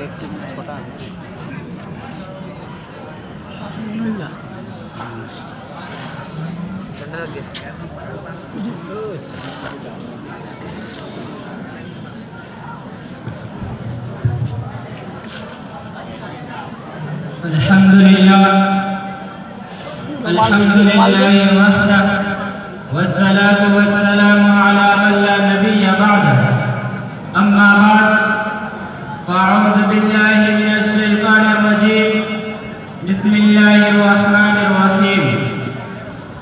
چھوٹا ٹھنڈا لگ گیا الحمد لله وحده والصلاة والسلام على من لا نبي بعده أما بعد فأعوذ بالله من الشيطان الرجيم بسم الله الرحمن الرحيم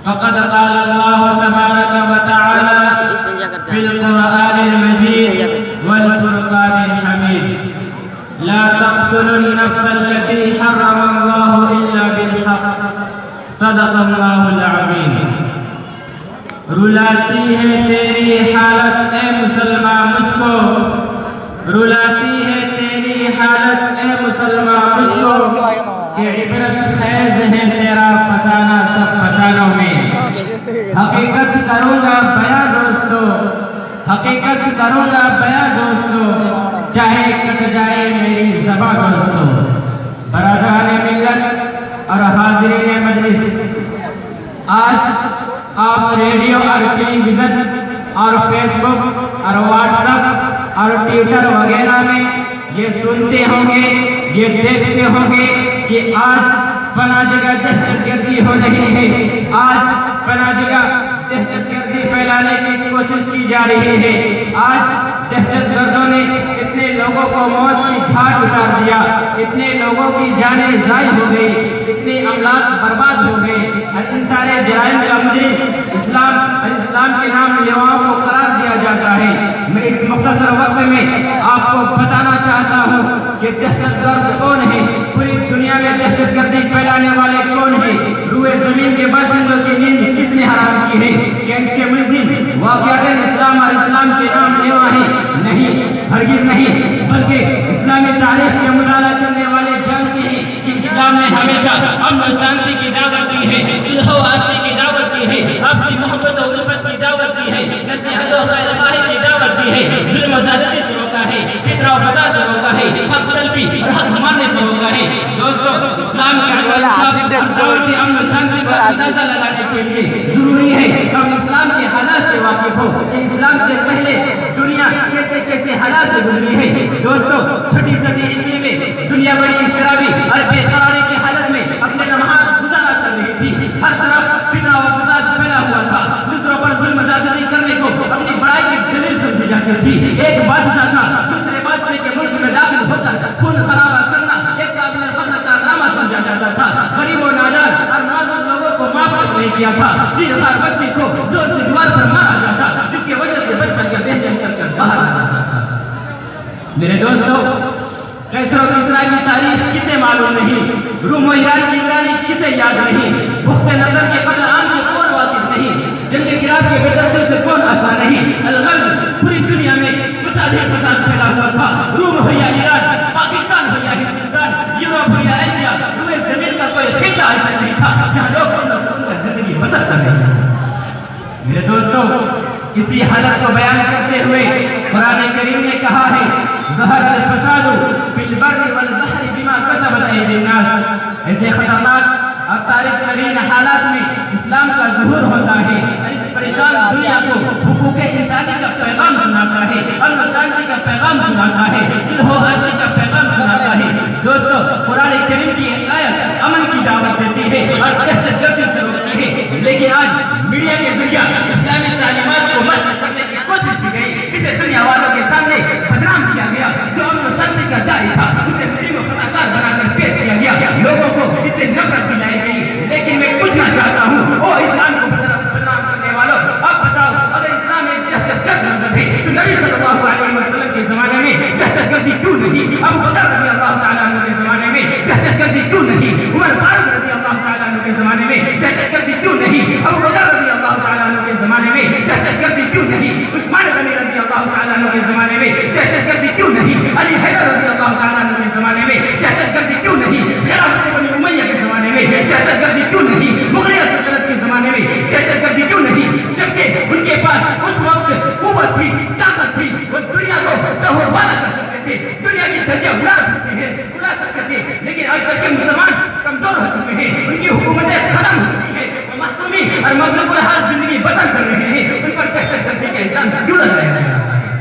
فقد قال الله تبارك وتعالى في القرآن المجيد والفرقان الحميد لا تقتلوا النفس التي حرم الله إلا بالحق صدق الله العظيم رلاتی ہے تیری حالت اے مسلمان مجھ کو رلاتی ہے تیری حالت اے مسلمان مجھ کو کہ عبرت خیز ہے تیرا فسانہ سب فسانوں میں حقیقت کروں گا بیاں دوستو حقیقت کروں گا بیاں دوستو چاہے کٹ جائے میری زباں دوستو برادران ملت اور حاضرین مجلس آج آپ ریڈیو اور ٹیلی ویژن اور فیس بک اور واٹس ایپ اور ٹویٹر وغیرہ میں یہ سنتے ہوں گے یہ دیکھتے ہوں گے کہ آج فلاں جگہ دہشت گردی ہو رہی ہے آج فلاں جگہ دہشت گردی پھیلانے کی کوشش کی جا رہی ہے آج دہشت گردوں نے اتنے لوگوں کو موت کی گھاٹ اتار دیا اتنے لوگوں کی جانیں ضائع ہو گئی اتنے املاک برباد ہو گئے اور ان سارے جرائم کا مجرم اسلام اور اسلام کے نام لیواؤں کو قرار دیا جاتا ہے میں اس مختصر وقت میں آپ کو بتانا چاہتا ہوں کہ دہشت گرد کون ہے پوری دنیا میں دہشت گردی پھیلانے والے کون ہیں روئے زمین کے باشندوں کی نیند کس نے حرام کی ہے کہ اس کے ملزم واقعات اسلام اور اسلام کے نام لیوا ہیں نہیں ہرگز نہیں بلکہ اسلامی تاریخ کا مطالعہ کرنے والے جانتے ہیں کہ اسلام نے ہمیشہ امن و شانتی کی دعوت دی ہے صلح و آشتی کی دعوت دی ہے آپسی محبت و الفت کی دعوت دی ہے نصیحت و خیر خواہی کی دعوت دی ہے ظلم و زیادتی سے روکا ہے فتنہ و فساد سے روکا ہے حق تلفی اور حق ماننے سے روکا ہے دوستو اسلام کے دعوت امن و شانتی پر اندازہ لگانے کے لیے ضروری ہے ہم اسلام کے حالات سے واقف ہو کہ اسلام سے پہلے دنیا کیسے کیسے حالات سے گزری ہے دوستو چھٹی صدی عیسوی میں دنیا بڑی اضطرابی اور بے قراری کی حالت میں اپنے لمحات گزارا کر رہی تھی ہر طرف فتنہ و فساد پھیلا ہوا تھا دوسروں پر ظلم زیادتی کرنے کو اپنی بڑائی کی دلیل سمجھی جاتی تھی ایک بادشاہ تھا دوسرے بادشاہ کے ملک میں داخل ہو کر خون خرابہ کرنا ایک قابل فخر کارنامہ سمجھا جاتا تھا غریب و نادار اور معذور لوگوں کو معاف نہیں کیا تھا شیرخوار بچے کو زور سے دیوار پر مارا جاتا جس کی وجہ سے بچہ کے بے چین کر باہر آ جاتا تھا میرے دوستو کیسر و کسرا کی تاریخ کسے معلوم نہیں روم و ایران کی ویرانی کسے یاد نہیں بخت نظر کے قتل عام سے کون واقف نہیں جنگ خلاف کے بے دردی سے کون آشنا نہیں الغرض پوری دنیا میں فساد ہی فساد پھیلا ہوا تھا روم ہو یا ایران پاکستان ہو یا ہندوستان یورپ ہو یا ایشیا روئے زمین کا کوئی خطہ ایسا نہیں تھا جہاں لوگ ان کا زندگی بسر کر رہے ہیں میرے دوستو اسی حالت کو بیان کرتے ہوئے قرآن کریم نے کہا ہے ظہر الفساد فی البر والبحر بما کسبت ایدی الناس ایسے خطرناک اور تاریخ ترین حالات میں اسلام کا ظہور ہوتا ہے اس پریشان دنیا کو حقوق انسانی کا پیغام سناتا ہے امن و شانتی کا پیغام سناتا ہے صلح و آشتی کا پیغام سناتا ہے دوستو قرآن کریم کی ایک آیت امن کی دعوت دیتی ہے اور دہشت گردی سے روکتی ہے لیکن آج میڈیا کے ذریعہ اسلامی تعلیمات کو مشق کرنے کی کوشش کی گئی اسے دنیا والوں کے سامنے بدنام کیا گیا جو امن و شانتی کا داعی تھا اسے مجرم و خطاکار بنا کر پیش کیا گیا لوگوں کو اس سے نفرت دلائی گئی لیکن میں پوچھنا چاہتا ہوں او اسلام کو بدنام کرنے والوں اب بتاؤ اگر اسلام ایک دہشت گرد مذہب ہے تو نبی صلی اللہ علیہ وسلم کے زمانے میں دہشت گردی کیوں نہیں ابو بکر رضی اللہ تعالیٰ عنہ کے زمانے میں دہشت گردی کیوں نہیں عمر فاروق رضی اللہ تعالیٰ عنہ کے زمانے میں دہشت گردی کیوں نہیں ابو بکر رضی اللہ تعالیٰ عنہ کے زمانے میں دہشت گردی کیوں نہیں عثمان غنی رضی اللہ تعالیٰ عنہ کے زمانے میں دہشت گردی کیوں نہیں علی حیدر رضی اللہ تعالیٰ عنہ کے زمانے میں دہشت گردی کیوں نہیں خلافت بنی امیہ کے زمانے میں دہشت گردی کیوں نہیں مغلیہ سلطنت کے زمانے میں دہشت گردی کیوں نہیں جبکہ ان کے پاس اس وقت قوت تھی طاقت تھی وہ دنیا کو تہوار کر سکتے تھے دنیا دنیا کی دھجیاں اڑا سکتے ہیں، لیکن آج جب کہ مسلمان کمزور ہو چکے ہیں، ان کی حکومتیں ختم ہو چکی ہیں، وہ محکومی اور مظلوم الحال زندگی بسر کر رہے ہیں، ان پر دہشت گردی کا الزام کیوں لگایا جا رہا ہے؟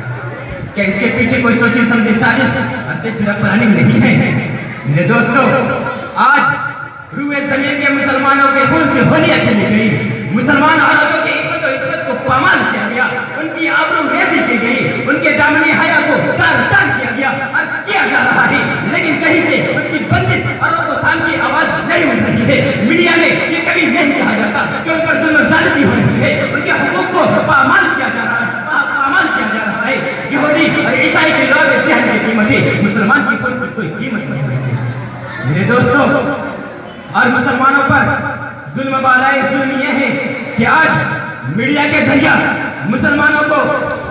کیا اس کے پیچھے کوئی سوچی سمجھی سازش چھڑا پلاننگ نہیں ہے؟ میرے دوستو، آج روئے زمین کے مسلمانوں کے خون سے ہولیاں کھیلی گئی، مسلمان عورتوں کی عزت و عصمت کو پامال کیا گیا، ان کی آبرو ریزی کی گئی، ان کے دامن حیا کو تار تار کیا گیا اور کیا جا رہا ہے، لیکن کہیں سے اس کی بندش اور روک و تھام کی آواز نہیں اٹھ رہی ہے۔ میڈیا میں یہ کبھی نہیں کہا جاتا کہ ان پر ظلم و زیادتی ہو رہی ہے، ان کے حقوق کو پامال کیا جا رہا ہے، پامال کیا جا رہا ہے۔ یہودی اور عیسائی کے لوگ ذہن کی قیمتیں مسلمان کی خود پر کوئی قیمت نہیں رہتی۔ میرے دوستوں، اور مسلمانوں پر ظلم بالائے ظلم یہ ہے کہ آج میڈیا کے ذریعہ مسلمانوں کو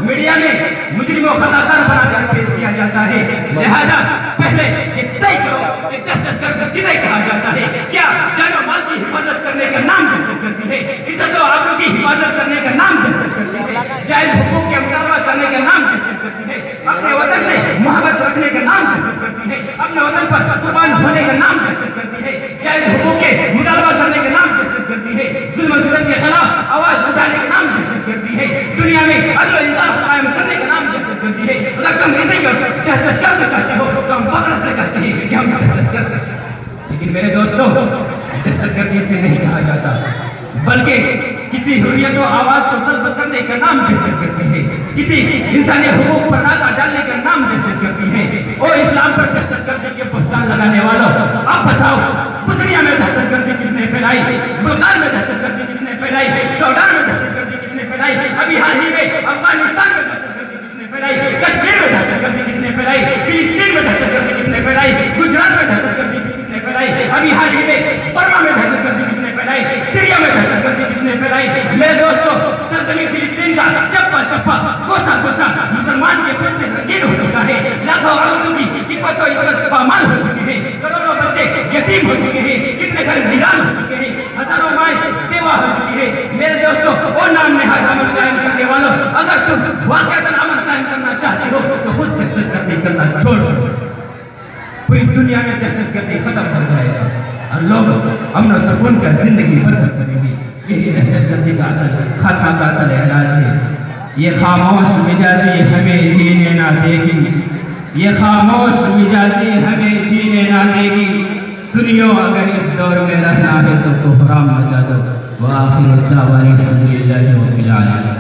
میڈیا میں مجرم و خطا کار بنا کر پیش کیا جاتا ہے، لہذا پہلے یہ طے کرو کہ دہشت گرد کسے کہا جاتا ہے؟ کیا جان و مال کی حفاظت کرنے کا نام دہشت گردی ہے؟ عزت و آبرو کی حفاظت کرنے کا نام دہشت گردی ہے؟ جائز حقوق کے مطالبہ کرنے کا نام دہشت گردی ہے؟ اپنے وطن سے محبت رکھنے کا نام دہشت گردی ہے؟ اپنے وطن پر قربان ہونے کا نام دہشت گردی ہے؟ جائز حقوق کے مطالبہ کرنے کا نام دہشت گردی ہے؟ ظلم و ستم کے خلاف آواز اٹھانے کا نام دہشت گردی ہے؟ دنیا میں عدل و انصاف قائم کرنے کا نام دہشت گردی ہے؟ اگر تم اسے دہشت گرد کہتے ہو تو ہم فخر سے کہتے ہیں کہ ہم دہشت گرد ہیں۔ لیکن میرے دوستوں، دہشت گردی سے نہیں کہا جاتا، بلکہ کسی حریت و آواز کو سلب کرنے کا نام دہشت گردی ہے، کسی انسانی حقوق پر ناکہ ڈالنے کا نام دہشت گردی ہے۔ اور اسلام پر دہشت گردی کے بہتان لگانے والوں، اب بتاؤ بسریا میں دہشت گردی کس نے پھیلائی؟ بلغار میں دہشت گردی کس نے پھیلائی؟ سوڈان میں دہشت گردی کس نے پھیلائی؟ ابھی حال ہی میں افغانستان میں دہشت گردی کس نے پھیلائی؟ کشمیر میں دہشت گردی کس نے پھیلائی؟ فلسطین میں دہشت گردی کس نے پھیلائی؟ گجرات میں دہشت گردی کس نے پھیلائی؟ ابھی حال ہی میں برما میں دہشت گردی کس نے پھیلائی؟ سیریا میں دہشت گردی کس نے پھیلائی؟ میرے دوستو، سرزمین فلسطین کا چپا چپا گوشہ گوشہ مسلمان کے خون سے رنگین ہو چکا ہے، لاکھوں عورتوں کی عفت و عصمت پامال ہو چکی ہے، کروڑوں بچے یتیم ہو چکے ہیں، کتنے گھر ویران ہو چکے ہیں، ہزاروں مائیں بیوہ ہو چکی ہے۔ میرے دوستو، وہ نام نہاد امن قائم کرنے والوں، اگر تم واقعتاً امن قائم کرنا چاہتے ہو تو خود دہشت گردی کرنا چھوڑ دو، پوری دنیا میں دہشت گردی ختم ہو جائے گا اور لوگ امن و سکون کا زندگی بسر کریں گے۔ یہی دہشت گردی کا اصل خاتمہ کا اصل علاج ہے۔ یہ خاموش مجازی ہمیں جینے نہ دے گی، یہ خاموش مجازی ہمیں جینے نہ دے گی، سنیو اگر اس دور میں رہنا ہے تو حرام مچا دو۔ وآخر الدعوانا الحمدللہ رب العالمین۔